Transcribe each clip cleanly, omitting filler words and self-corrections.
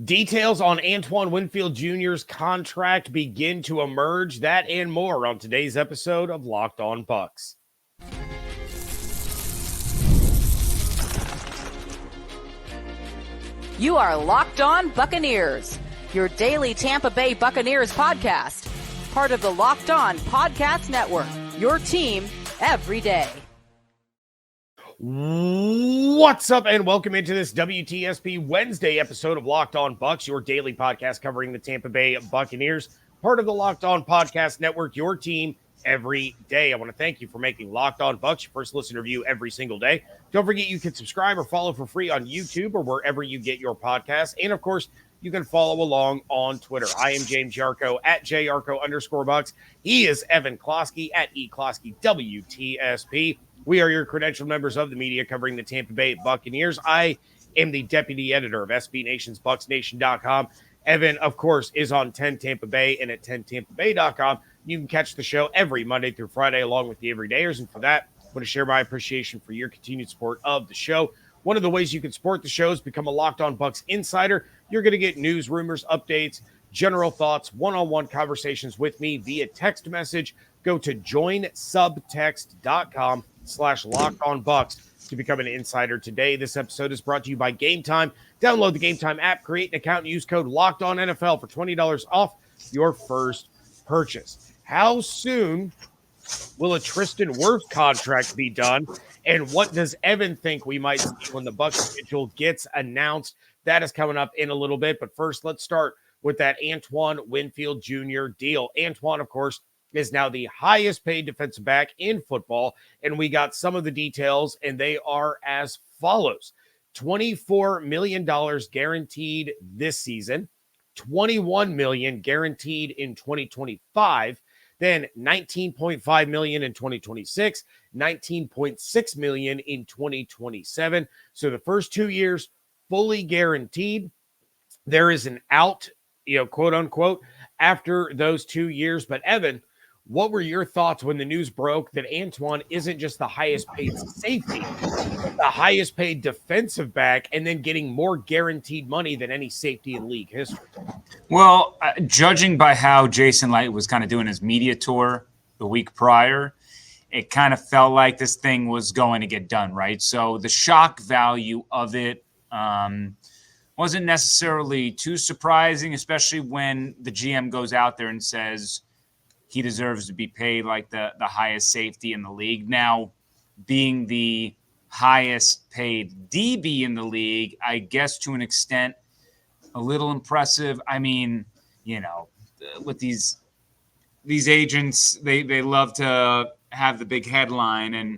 Details on Antoine Winfield Jr.'s contract begin to emerge. That and more on today's episode of Locked On Bucs. You are Locked On Buccaneers, your daily Tampa Bay Buccaneers podcast. Part of the Locked On Podcast Network, your team every day. What's up, and welcome into this WTSP Wednesday episode of Locked On Bucs, your daily podcast covering the Tampa Bay Buccaneers, part of the Locked On Podcast Network, your team every day. I want to thank you for making Locked On Bucs your first listener view every single day. Don't forget you can subscribe or follow for free on YouTube or wherever you get your podcasts. And of course, you can follow along on Twitter. I am James Yarcho at JYarcho_Bucs. He is Evan Klosky at EKlosky WTSP. We are your credentialed members of the media covering the Tampa Bay Buccaneers. I am the deputy editor of SB Nation's BucsNation.com. Evan, of course, is on 10 Tampa Bay and at 10TampaBay.com. You can catch the show every Monday through Friday along with the everydayers. And for that, I want to share my appreciation for your continued support of the show. One of the ways you can support the show is become a Locked On Bucs insider. You're going to get news, rumors, updates, general thoughts, one-on-one conversations with me via text message. Go to joinsubtext.com/LockedOnBucs to become an insider today. This episode is brought to you by Game Time. Download the Game Time app, create an account, and use code LOCKEDONNFL for $20 off your first purchase. How soon will a Tristan Wirfs contract be done? And what does Evan think we might see when the Bucs schedule gets announced? That is coming up in a little bit. But first, let's start with that Antoine Winfield Jr. deal. Antoine, of course, is now the highest paid defensive back in football. And we got some of the details, and they are as follows. $24 million guaranteed this season, $21 million guaranteed in 2025, then $19.5 million in 2026, $19.6 million in 2027. So the first 2 years fully guaranteed. There is an out, quote unquote, after those 2 years. But Evan, what were your thoughts when the news broke that Antoine isn't just the highest paid safety, but the highest paid defensive back, and then getting more guaranteed money than any safety in league history? Well, judging by how Jason Light was kind of doing his media tour the week prior, it kind of felt like this thing was going to get done, right? So the shock value of it wasn't necessarily too surprising, especially when the GM goes out there and says he deserves to be paid like the highest safety in the league. Now, being the highest paid DB in the league, I guess to an extent, a little impressive. I mean, with these agents, they love to have the big headline, and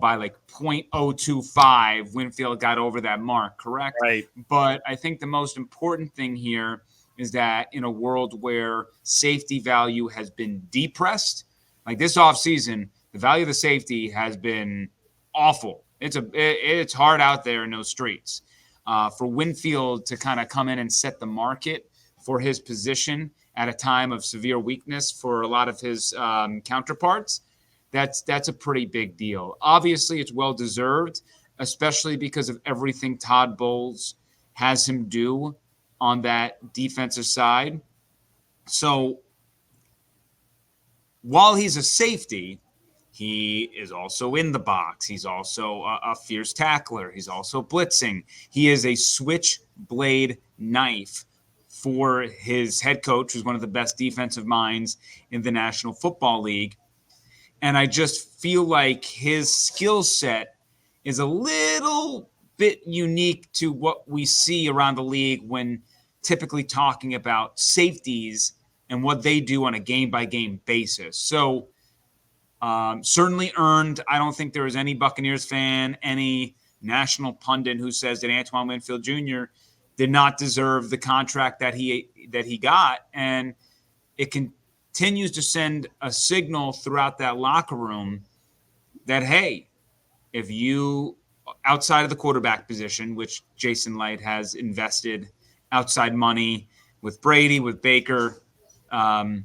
by like 0.025, Winfield got over that mark, correct? Right. But I think the most important thing here is that in a world where safety value has been depressed, like this offseason, the value of the safety has been awful. It's hard out there in those streets. For Winfield to kind of come in and set the market for his position at a time of severe weakness for a lot of his counterparts, that's a pretty big deal. Obviously, it's well-deserved, especially because of everything Todd Bowles has him do on that defensive side. So while he's a safety, he is also in the box. He's also a fierce tackler. He's also blitzing. He is a switchblade knife for his head coach, who's one of the best defensive minds in the National Football League. And I just feel like his skill set is a little bit unique to what we see around the league when typically talking about safeties and what they do on a game-by-game basis. So certainly earned. I don't think there is any Buccaneers fan, any national pundit who says that Antoine Winfield Jr. did not deserve the contract that he got. And it continues to send a signal throughout that locker room that, hey, if you outside of the quarterback position, which Jason Light has invested outside money with Brady, with Baker, to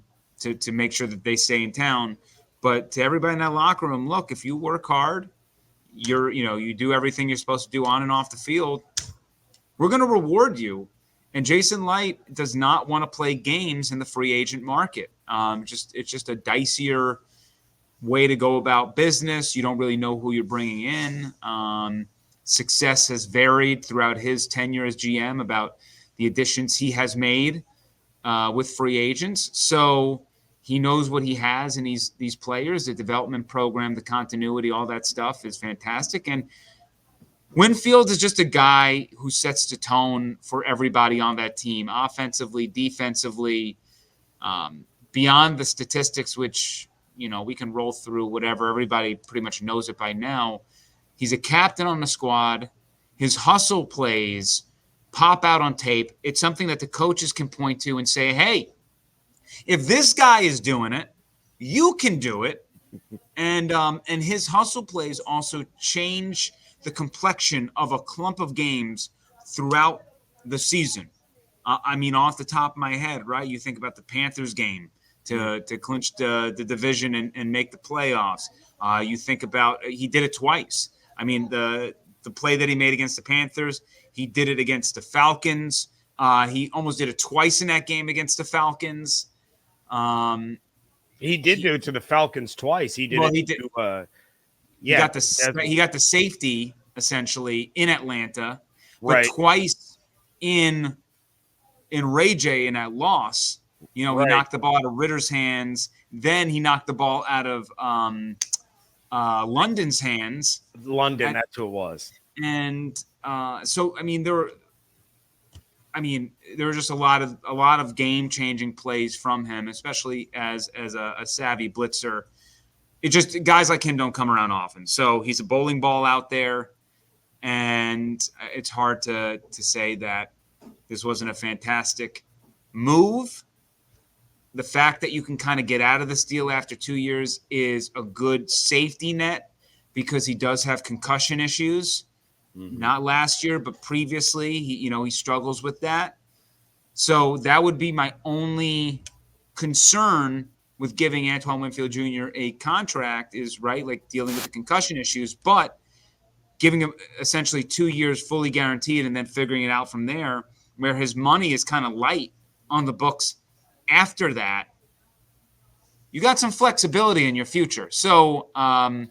make sure that they stay in town. But to everybody in that locker room, look, if you work hard, you do everything you're supposed to do on and off the field, we're going to reward you. And Jason Light does not want to play games in the free agent market. It's just a dicier way to go about business. You don't really know who you're bringing in. Success has varied throughout his tenure as GM about the additions he has made with free agents. So he knows what he has in these players. The development program, the continuity, all that stuff is fantastic. And Winfield is just a guy who sets the tone for everybody on that team, offensively, defensively, beyond the statistics, which, we can roll through whatever. Everybody pretty much knows it by now. He's a captain on the squad. His hustle plays pop out on tape. It's something that the coaches can point to and say, hey, if this guy is doing it, you can do it. And his hustle plays also change the complexion of a clump of games throughout the season. Off the top of my head, right? You think about the Panthers game to clinch the division and make the playoffs. You think about he did it twice. The play that he made against the Panthers, he did it against the Falcons. He almost did it twice in that game against the Falcons. He did do it to the Falcons twice. He got the safety essentially in Atlanta, but right. Twice in Ray J in that loss. He knocked the ball out of Ritter's hands. Then he knocked the ball out of London's hands. That's who it was. And there were just a lot of game-changing plays from him, especially as a savvy blitzer. It just guys like him don't come around often. So he's a bowling ball out there, and it's hard to say that this wasn't a fantastic move. The fact that you can kind of get out of this deal after 2 years is a good safety net because he does have concussion issues. Mm-hmm. Not last year, but previously, he struggles with that. So that would be my only concern with giving Antoine Winfield Jr. a contract is, right, like dealing with the concussion issues, but giving him essentially 2 years fully guaranteed and then figuring it out from there, where his money is kind of light on the books after that. You got some flexibility in your future. So, a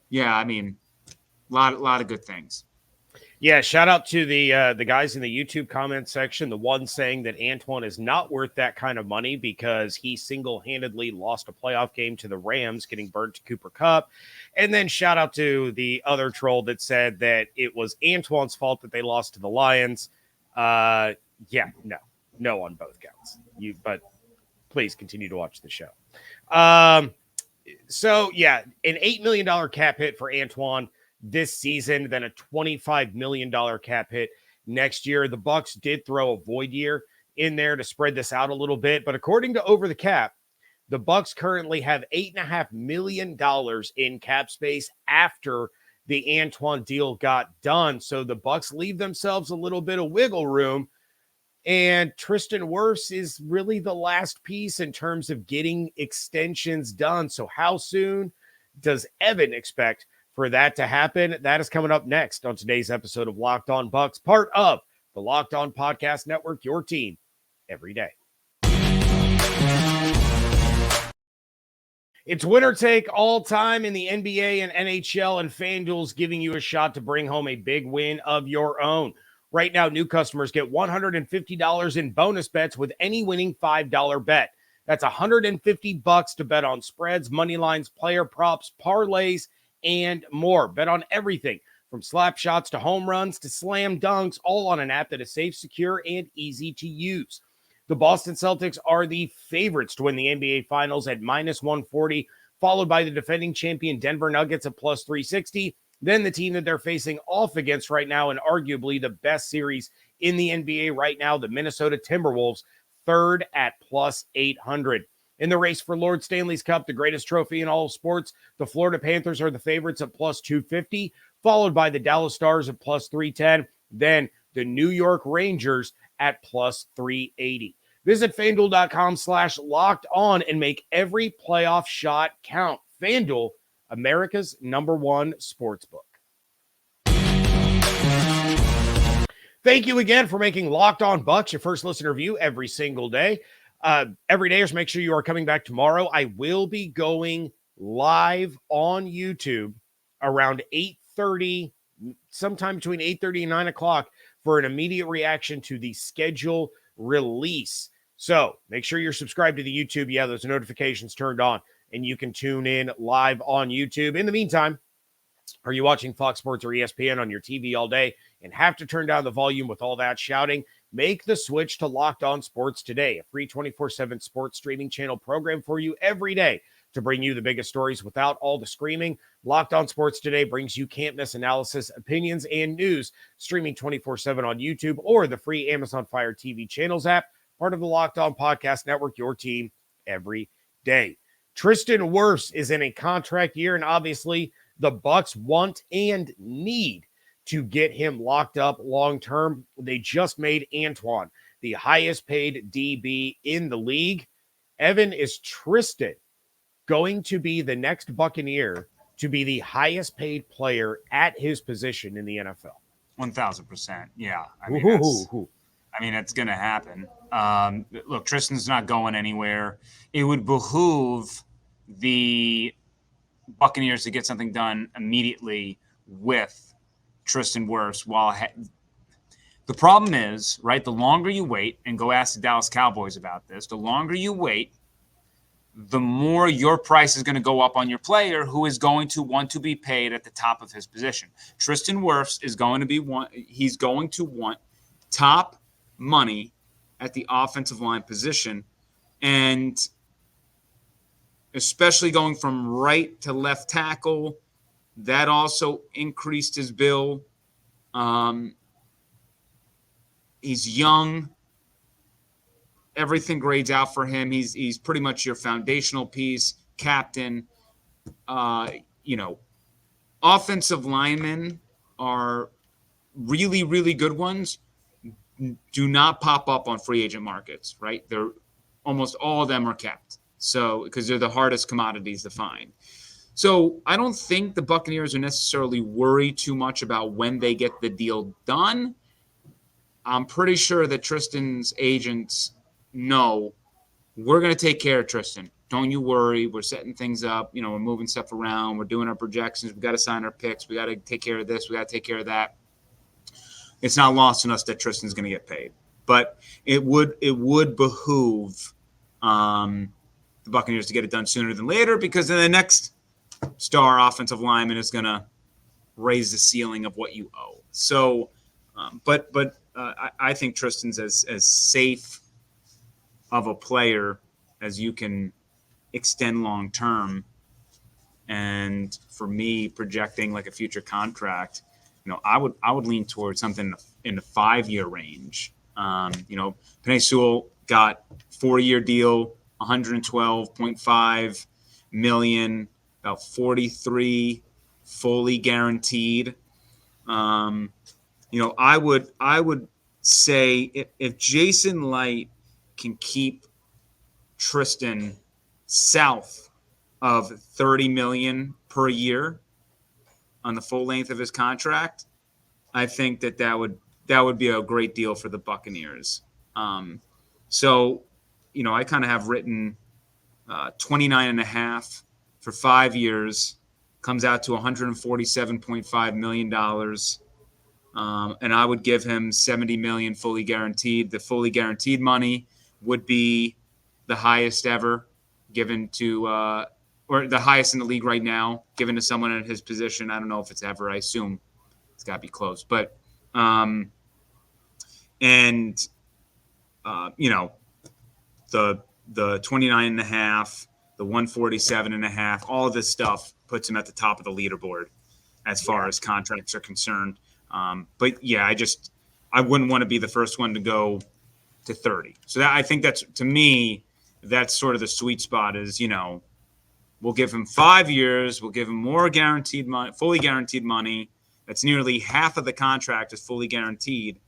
lot of good things. Yeah, shout out to the guys in the YouTube comment section. The one saying that Antoine is not worth that kind of money because he single-handedly lost a playoff game to the Rams, getting burnt to Cooper Kupp. And then shout out to the other troll that said that it was Antoine's fault that they lost to the Lions. No on both counts. But please continue to watch the show. An $8 million cap hit for Antoine this season, then a $25 million cap hit next year. The Bucs did throw a void year in there to spread this out a little bit, but according to Over the Cap, the Bucs currently have $8.5 million in cap space after the Antoine deal got done. So the Bucs leave themselves a little bit of wiggle room. And Tristan Wirfs is really the last piece in terms of getting extensions done. So how soon does Evan expect for that to happen? That is coming up next on today's episode of Locked On Bucs, part of the Locked On Podcast Network, your team every day. It's winner take all time in the NBA and NHL, and FanDuel's giving you a shot to bring home a big win of your own. Right now, new customers get $150 in bonus bets with any winning $5 bet. That's $150 to bet on spreads, money lines, player props, parlays, and more. Bet on everything from slap shots to home runs to slam dunks, all on an app that is safe, secure, and easy to use. The Boston Celtics are the favorites to win the NBA Finals at -140, followed by the defending champion Denver Nuggets at +360. Then the team that they're facing off against right now, and arguably the best series in the NBA right now, the Minnesota Timberwolves, third at +800. In the race for Lord Stanley's Cup, the greatest trophy in all of sports, the Florida Panthers are the favorites at +250, followed by the Dallas Stars at +310, then the New York Rangers at +380. Visit FanDuel.com/locked-on and make every playoff shot count. FanDuel, America's #1 sportsbook. Thank you again for making Locked On Bucs your first listener view every single day. Every day, make sure you are coming back tomorrow. I will be going live on YouTube around 8:30, sometime between 8:30 and 9 o'clock for an immediate reaction to the schedule release. So make sure you're subscribed to the YouTube. Yeah, those notifications turned on, and you can tune in live on YouTube. In the meantime, are you watching Fox Sports or ESPN on your TV all day and have to turn down the volume with all that shouting? Make the switch to Locked On Sports today, a free 24/7 sports streaming channel program for you every day to bring you the biggest stories without all the screaming. Locked On Sports today brings you can't-miss analysis, opinions, and news, streaming 24/7 on YouTube or the free Amazon Fire TV channels app, part of the Locked On Podcast Network, your team every day. Tristan Wirfs is in a contract year, and obviously the Bucs want and need to get him locked up long-term. They just made Antoine the highest paid DB in the league. Evan, is Tristan going to be the next Buccaneer to be the highest paid player at his position in the NFL? 1,000%. Yeah. I mean, it's going to happen. Look, Tristan's not going anywhere. It would behoove the Buccaneers to get something done immediately with Tristan Wirfs. The problem is, right, the longer you wait, and go ask the Dallas Cowboys about this, the longer you wait, the more your price is going to go up on your player who is going to want to be paid at the top of his position. Tristan Wirfs is going to be he's going to want top money at the offensive line position, and especially going from right to left tackle, that also increased his bill. He's young. Everything grades out for him. He's pretty much your foundational piece, captain. Offensive linemen are really, really good ones. Do not pop up on free agent markets, right? They're almost all of them are kept. So, because they're the hardest commodities to find. So I don't think the Buccaneers are necessarily worried too much about when they get the deal done. I'm pretty sure that Tristan's agents know we're going to take care of Tristan. Don't you worry. We're setting things up. We're moving stuff around. We're doing our projections. We got to sign our picks. We got to take care of this. We got to take care of that. It's not lost on us that Tristan's going to get paid, but it would behoove the Buccaneers to get it done sooner than later, because then the next star offensive lineman is going to raise the ceiling of what you owe. So, I think Tristan's as safe of a player as you can extend long term. And for me, projecting like a future contract, I would lean towards something in the 5-year range. Penei Sewell got 4-year deal, $112.5 million, about 43 fully guaranteed. I would say if Jason Light can keep Tristan south of $30 million per year on the full length of his contract, I think that would be a great deal for the Buccaneers. I kind of have written 29.5 for 5 years, comes out to $147.5 million. And I would give him $70 million fully guaranteed. The fully guaranteed money would be the highest ever given to, or the highest in the league right now, given to someone at his position. I don't know if it's ever. I assume it's got to be close. But, the 29.5, the 147.5, all of this stuff puts him at the top of the leaderboard as far as contracts are concerned. But yeah, I wouldn't want to be the first one to go to 30. So I think that's, to me, that's sort of the sweet spot is, we'll give him 5 years. We'll give him more guaranteed money, fully guaranteed money. That's nearly half of the contract is fully guaranteed.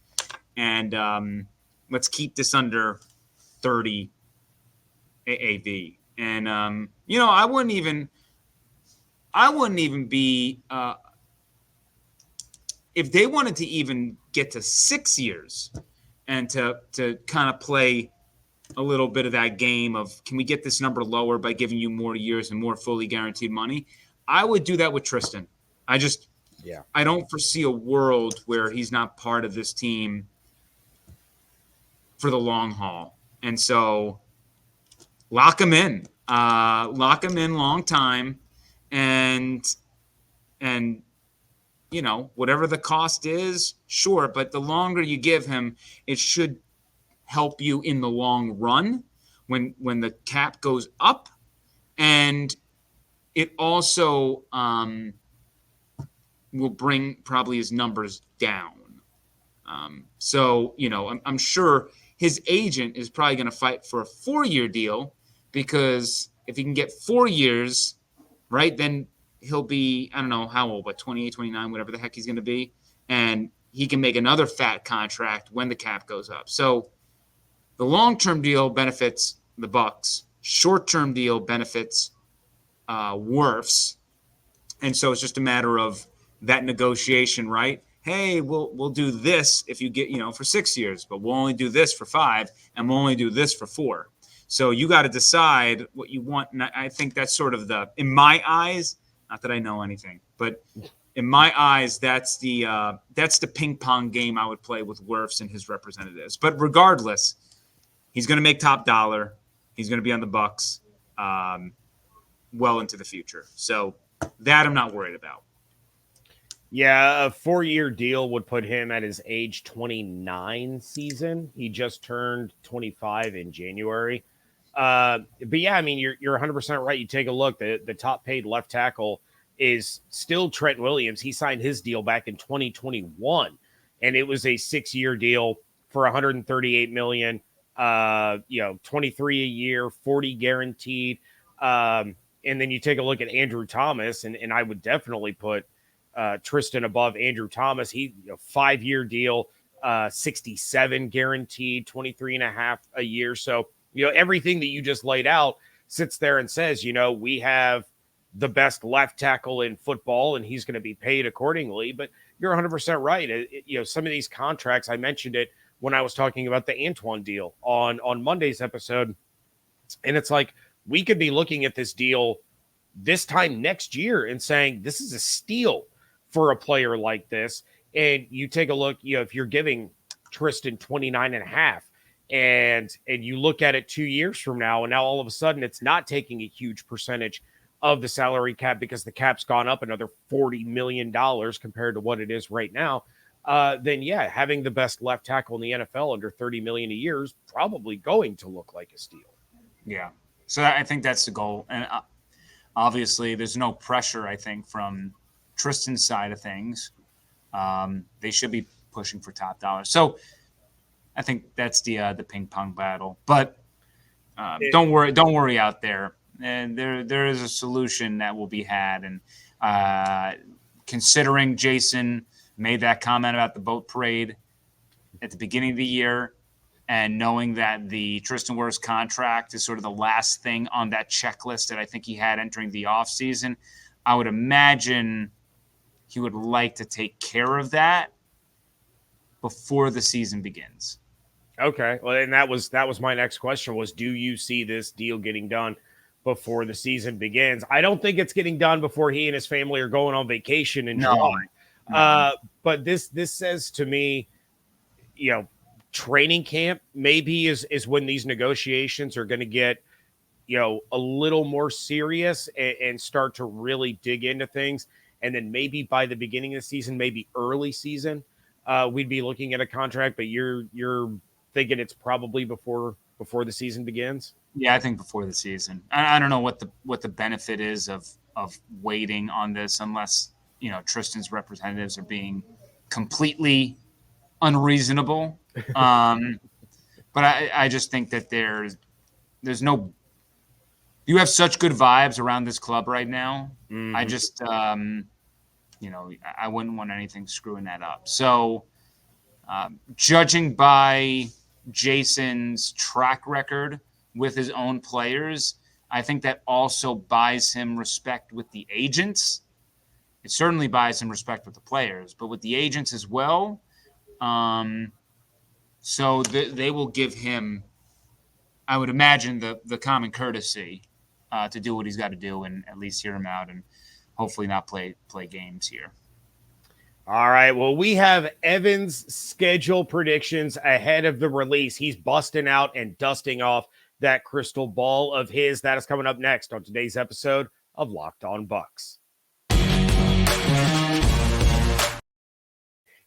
And let's keep this under 30 AAV. And, I wouldn't even be if they wanted to even get to 6 years and to kind of play a little bit of that game of, can we get this number lower by giving you more years and more fully guaranteed money? I would do that with Tristan. I don't foresee a world where he's not part of this team for the long haul. And so lock him in long time. And whatever the cost is, sure. But the longer you give him, it should help you in the long run when the cap goes up. And it also will bring probably his numbers down. So I'm sure his agent is probably going to fight for a 4-year deal, because if he can get 4 years, right, then he'll be, I don't know how old, but 28, 29, whatever the heck he's going to be. And he can make another fat contract when the cap goes up. So the long-term deal benefits the Bucs. Short-term deal benefits Wirfs. And so it's just a matter of that negotiation, right? Hey, we'll do this if you get, for 6 years, but we'll only do this for 5, and we'll only do this for 4. So you got to decide what you want. And I think that's sort of in my eyes, not that I know anything, but in my eyes, that's the ping pong game I would play with Wirfs and his representatives. But regardless, he's going to make top dollar. He's going to be on the Bucs well into the future. So that I'm not worried about. Yeah, a 4-year deal would put him at his age 29 season. He just turned 25 in January. But yeah, I mean, you're 100% right. You take a look. The top paid left tackle is still Trent Williams. He signed his deal back in 2021, and it was a 6-year deal for $138 million. 23 a year, 40 guaranteed. And then you take a look at Andrew Thomas, and I would definitely put Tristan above Andrew Thomas. He 5-year deal, 67 guaranteed, 23 and a half a year. So, everything that you just laid out sits there and says, we have the best left tackle in football, and he's going to be paid accordingly. But you're 100% right. Some of these contracts, I mentioned it when I was talking about the Antoine deal on Monday's episode. And it's like, we could be looking at this deal this time next year and saying, this is a steal for a player like this. And you take a look, if you're giving Tristan 29 and a half, and you look at it 2 years from now, and now all of a sudden it's not taking a huge percentage of the salary cap because the cap's gone up another $40 million compared to what it is right now, then yeah, having the best left tackle in the NFL under $30 million a year is probably going to look like a steal. Yeah. So I think that's the goal. And obviously there's no pressure, I think, from Tristan's side of things. They should be pushing for top dollar. So I think that's the ping pong battle. But don't worry out there. And there is a solution that will be had. And considering Jason made that comment about the boat parade at the beginning of the year, and knowing that the Tristan Wirfs contract is sort of the last thing on that checklist that I think he had entering the offseason, I would imagine he would like to take care of that before the season begins. Okay. Well, and that was my next question was, do you see this deal getting done before the season begins? I don't think it's getting done before he and his family are going on vacation in July. But this says to me, training camp maybe is when these negotiations are going to get, a little more serious and start to really dig into things. And then maybe by the beginning of the season, maybe early season, we'd be looking at a contract, but you're thinking it's probably before the season begins. Yeah, I think before the season. I don't know what the benefit is of waiting on this, unless Tristan's representatives are being completely unreasonable. But I just think that there's no. You have such good vibes around this club right now. Mm-hmm. I just I wouldn't want anything screwing that up. So, judging by Jason's track record with his own players, I think that also buys him respect with the agents. It certainly buys some respect with the players, but with the agents as well. So they will give him, I would imagine, the common courtesy to do what he's got to do and at least hear him out and hopefully not play games here. All right. Well, we have Evan's schedule predictions ahead of the release. He's busting out and dusting off that crystal ball of his. That is coming up next on today's episode of Locked On Bucs.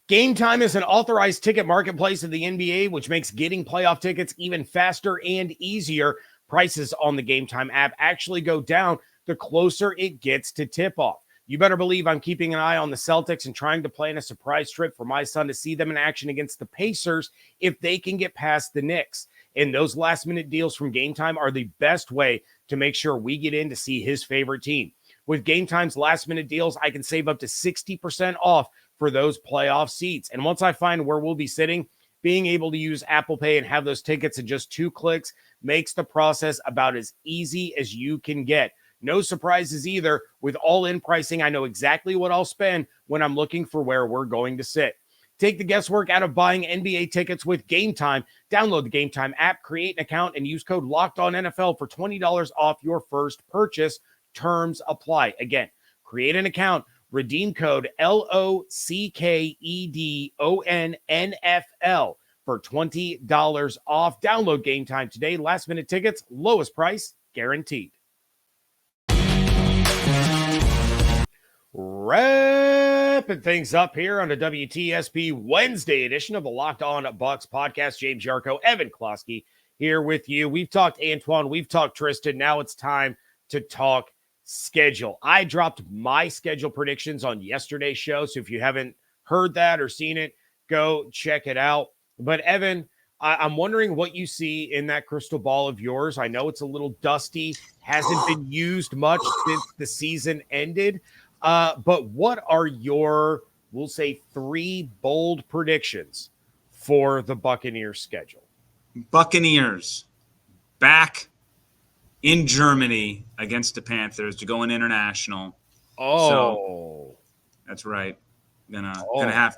Game Time is an authorized ticket marketplace of the NBA, which makes getting playoff tickets even faster and easier. Prices on the Game Time app actually go down the closer it gets to tip-off. You better believe I'm keeping an eye on the Celtics and trying to plan a surprise trip for my son to see them in action against the Pacers if they can get past the Knicks. And those last-minute deals from Game Time are the best way to make sure we get in to see his favorite team. With Game Time's last-minute deals, I can save up to 60% off for those playoff seats. And once I find where we'll be sitting, being able to use Apple Pay and have those tickets in just 2 clicks makes the process about as easy as you can get. No surprises either. With all-in pricing, I know exactly what I'll spend when I'm looking for where we're going to sit. Take the guesswork out of buying NBA tickets with Game Time. Download the Game Time app, create an account, and use code LOCKEDONNFL for $20 off your first purchase. Terms apply. Again, create an account, redeem code LOCKEDONNFL for $20 off. Download Game Time today. Last-minute tickets, lowest price guaranteed. Wrapping things up here on the WTSP Wednesday edition of the Locked On Bucs podcast. James Yarcho, Evan Klosky here with you. We've talked Antoine, we've talked Tristan. Now it's time to talk schedule. I dropped my schedule predictions on yesterday's show, so if you haven't heard that or seen it, go check it out. But Evan, I'm wondering what you see in that crystal ball of yours. I know it's a little dusty, hasn't been used much since the season ended. But what are your, we'll say, 3 bold predictions for the Buccaneers schedule? Buccaneers back in Germany against the Panthers to go in international. Oh, so, that's right. Gonna have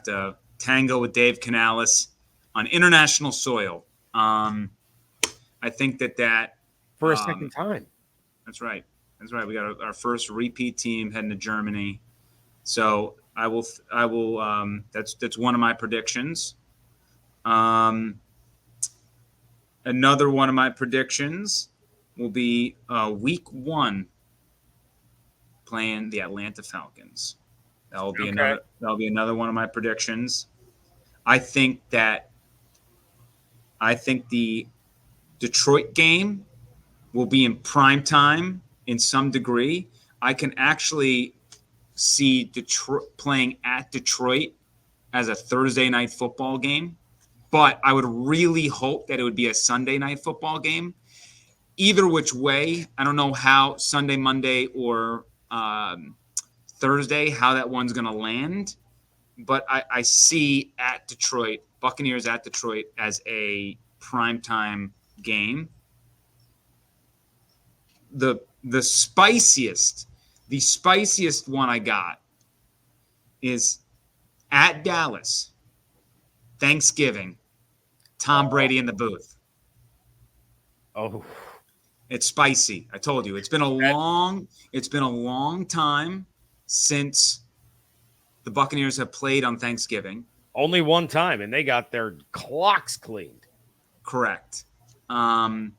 to tango with Dave Canales on international soil. I think that for a second time. That's right. That's right. We got our first repeat team heading to Germany. So I will. That's one of my predictions. Another one of my predictions will be week 1 playing the Atlanta Falcons. That'll be another one of my predictions. I think the Detroit game will be in prime time in some degree. I can actually see Detroit playing at Detroit as a Thursday night football game, but I would really hope that it would be a Sunday night football game. Either which way, I don't know how Sunday, Monday, or Thursday, how that one's going to land, but I see at Detroit, Buccaneers at Detroit as a primetime game. The spiciest one I got is at Dallas, Thanksgiving, Tom Brady in the booth. Oh, it's spicy. I told you, it's been a long time since the Buccaneers have played on Thanksgiving. Only one time, and they got their clocks cleaned. Correct. And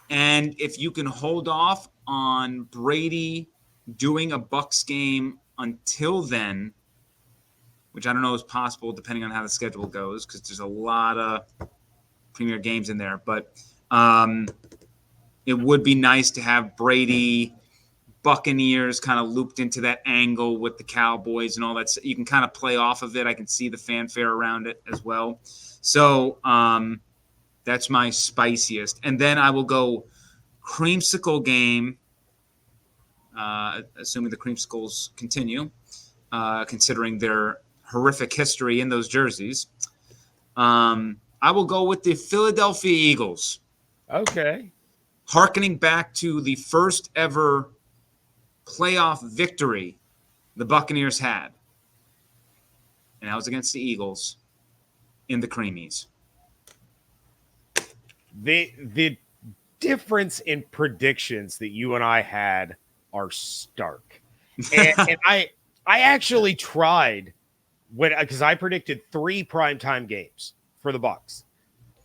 if you can hold off on Brady doing a Bucs game until then, which I don't know is possible depending on how the schedule goes, because there's a lot of premier games in there. But it would be nice to have Brady, Buccaneers kind of looped into that angle with the Cowboys and all that. You can kind of play off of it. I can see the fanfare around it as well. So that's my spiciest. And then I will go creamsicle game, assuming the creamsicles continue, considering their horrific history in those jerseys. I will go with the Philadelphia Eagles. Okay. Harkening back to the first ever playoff victory the Buccaneers had, and that was against the Eagles in the Creamies. The difference in predictions that you and I had are stark. And I actually tried because I predicted 3 primetime games for the Bucs.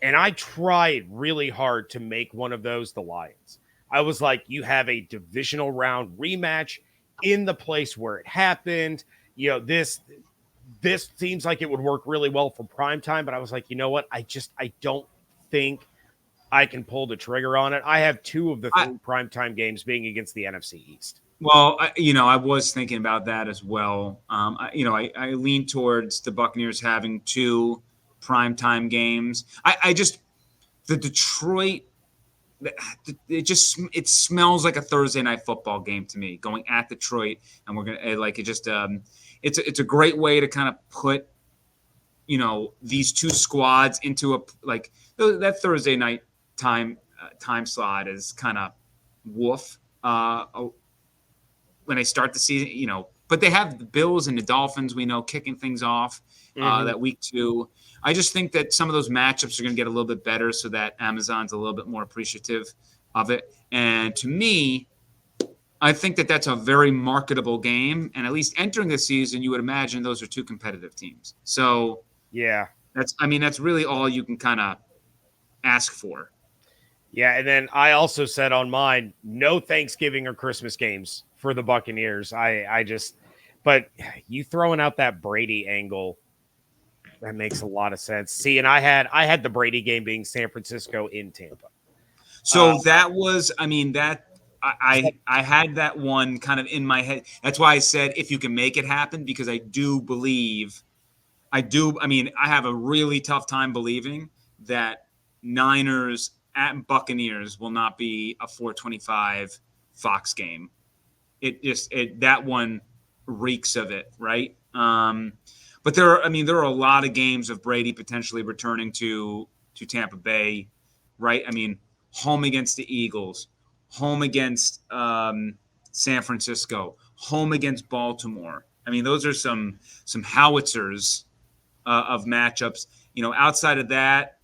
And I tried really hard to make one of those the Lions. I was like, you have a divisional round rematch in the place where it happened. This seems like it would work really well for primetime, but I was like, you know what? I don't think I can pull the trigger on it. I have 2 of the 3 primetime games being against the NFC East. Well, I was thinking about that as well. I lean towards the Buccaneers having 2 primetime games. The Detroit, it smells like a Thursday night football game to me, going at Detroit, and we're gonna it's a great way to kind of put these 2 squads into that Thursday night time slot is kind of woof when they start the season, but they have the Bills and the Dolphins, we know, kicking things off that week 2. I just think that some of those matchups are going to get a little bit better so that Amazon's a little bit more appreciative of it. And to me, I think that that's a very marketable game. And at least entering the season, you would imagine those are 2 competitive teams. So yeah, that's really all you can kind of ask for. Yeah, and then I also said on mine, no Thanksgiving or Christmas games for the Buccaneers. But you throwing out that Brady angle, that makes a lot of sense. See, and I had the Brady game being San Francisco in Tampa. So that was, I had that one kind of in my head. That's why I said if you can make it happen, because I have a really tough time believing that Niners at Buccaneers will not be a 425 Fox game. That one reeks of it, right? But there are a lot of games of Brady potentially returning to Tampa Bay, right? Home against the Eagles, home against San Francisco, home against Baltimore. Those are some howitzers of matchups. Outside of that,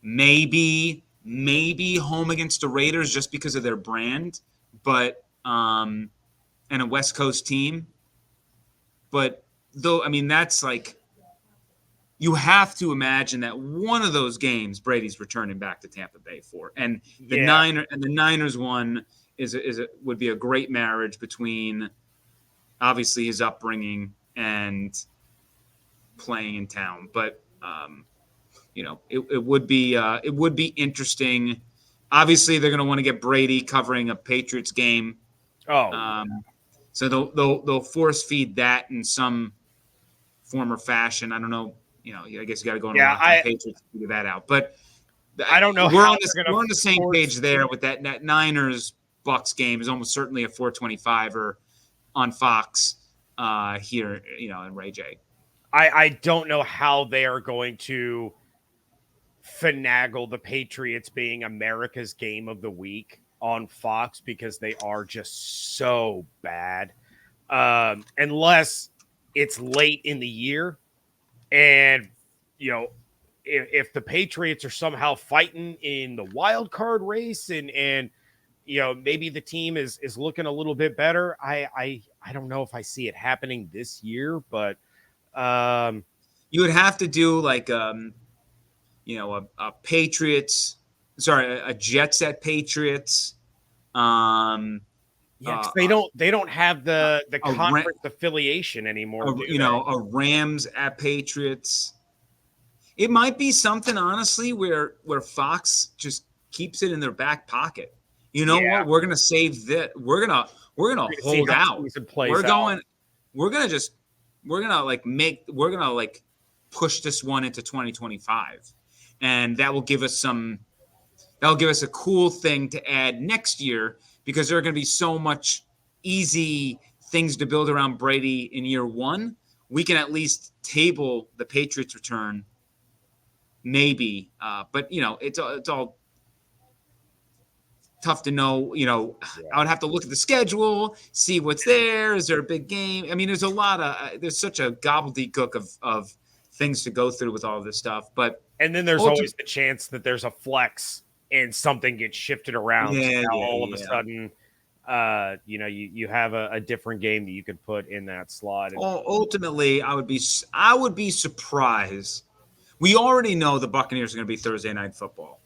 maybe home against the Raiders just because of their brand, but and a West Coast team. But though, that's like, you have to imagine that one of those games Brady's returning back to Tampa Bay for, and the Niners one would be a great marriage between obviously his upbringing and playing in town. But it would be interesting. Obviously, they're going to want to get Brady covering a Patriots game. So they'll force feed that in some form or fashion. I don't know. I guess you got to go on Patriots to figure that out. But I don't know. We're on the same page there with that Niners Bucs game is almost certainly a 425er on Fox here. In Ray J. I don't know how they are going to finagle the Patriots being America's game of the week on Fox, because they are just so bad. Unless it's late in the year and, if the Patriots are somehow fighting in the wild card race and maybe the team is looking a little bit better. I don't know if I see it happening this year, but you would have to do like a Patriots, a Jets at Patriots. They don't have the conference affiliation anymore. A Rams at Patriots. It might be something, honestly, where Fox just keeps it in their back pocket. What? We're gonna save that. We're gonna hold out. We're gonna push this one into 2025, and that will give us a cool thing to add next year, because there are going to be so much easy things to build around Brady in year one. We can at least table the Patriots return, maybe. But it's all tough to know. I would have to look at the schedule, see what's there. Is there a big game? I mean, there's a lot of there's such a gobbledygook of things to go through with all this stuff. And then there's always the chance that there's a flex and something gets shifted around. All of a sudden, you have a different game that you could put in that slot. Ultimately, I would be surprised. We already know the Buccaneers are going to be Thursday Night Football.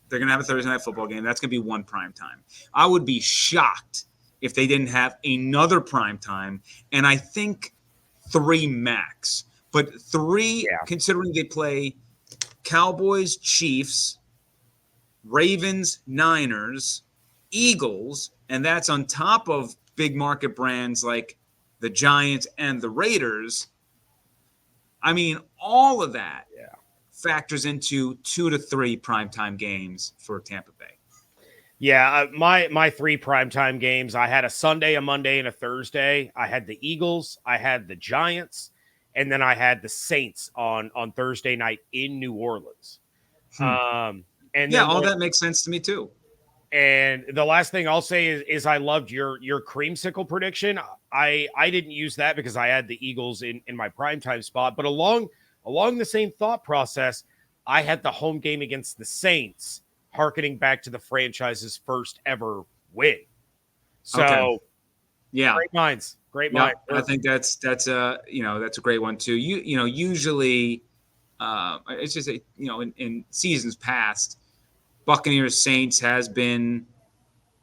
They're going to have a Thursday Night Football game. That's going to be one prime time. I would be shocked if they didn't have another prime time, and I think 3 max. But 3, considering they play Cowboys, Chiefs, Ravens, Niners, Eagles, and that's on top of big market brands like the Giants and the Raiders. I mean, all of that factors into 2 to 3 primetime games for Tampa Bay. Yeah, my 3 primetime games, I had a Sunday, a Monday, and a Thursday. I had the Eagles, I had the Giants, and then I had the Saints on Thursday night in New Orleans. All that makes sense to me too. And the last thing I'll say is I loved your creamsicle prediction. I didn't use that because I had the Eagles in my primetime spot, but along the same thought process, I had the home game against the Saints, hearkening back to the franchise's first ever win. So, great minds. Great mind. I think that's a great one too. Usually, it's just in seasons past, Buccaneers Saints has been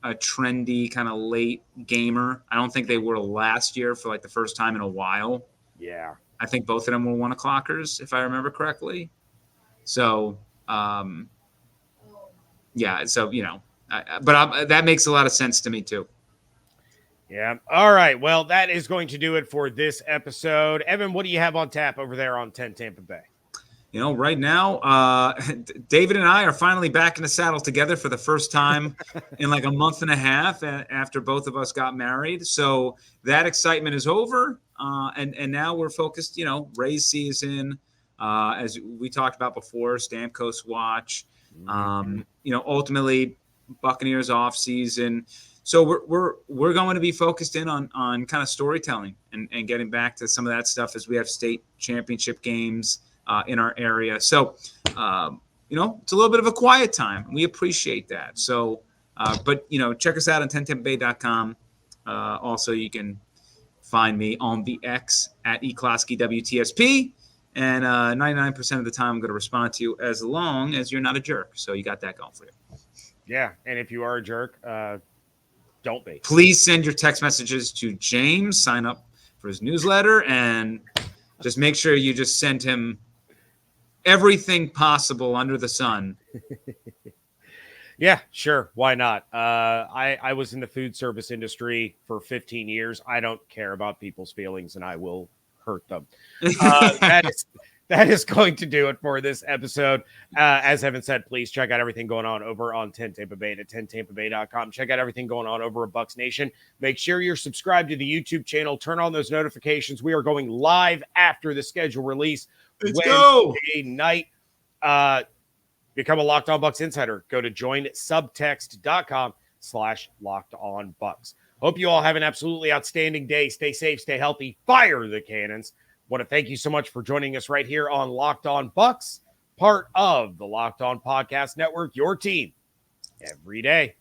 a trendy kind of late gamer. I don't think they were last year for like the first time in a while. Yeah, I think both of them were 1 o'clockers, if I remember correctly. So, that makes a lot of sense to me too. Yeah. All right. Well, that is going to do it for this episode. Evan, what do you have on tap over there on 10 Tampa Bay? Right now, David and I are finally back in the saddle together for the first time in like a month and a half after both of us got married. So that excitement is over. And now we're focused, Rays season, as we talked about before, Stamkos watch, ultimately Buccaneers off season. So we're going to be focused in on kind of storytelling and getting back to some of that stuff as we have state championship games in our area. So, it's a little bit of a quiet time. We appreciate that. So, check us out on 10tampabay.com. Also, you can find me on the X at eklosky WTSP. And 99% of the time, I'm going to respond to you as long as you're not a jerk. So you got that going for you. Yeah, and if you are a jerk, don't be. Please send your text messages to James. Sign up for his newsletter, and just make sure you just send him everything possible under the sun. Yeah, sure. Why not? I was in the food service industry for 15 years. I don't care about people's feelings, and I will hurt them. That is going to do it for this episode. As Evan said, please check out everything going on over on 10 Tampa Bay at 10tampabay.com. Check out everything going on over at Bucs Nation. Make sure you're subscribed to the YouTube channel. Turn on those notifications. We are going live after the schedule release. Wednesday night. Become a Locked On Bucs insider. Go to joinsubtext.com/LockedOnBucs. Hope you all have an absolutely outstanding day. Stay safe, stay healthy, fire the cannons. Want to thank you so much for joining us right here on Locked On Bucs, part of the Locked On Podcast Network, your team every day.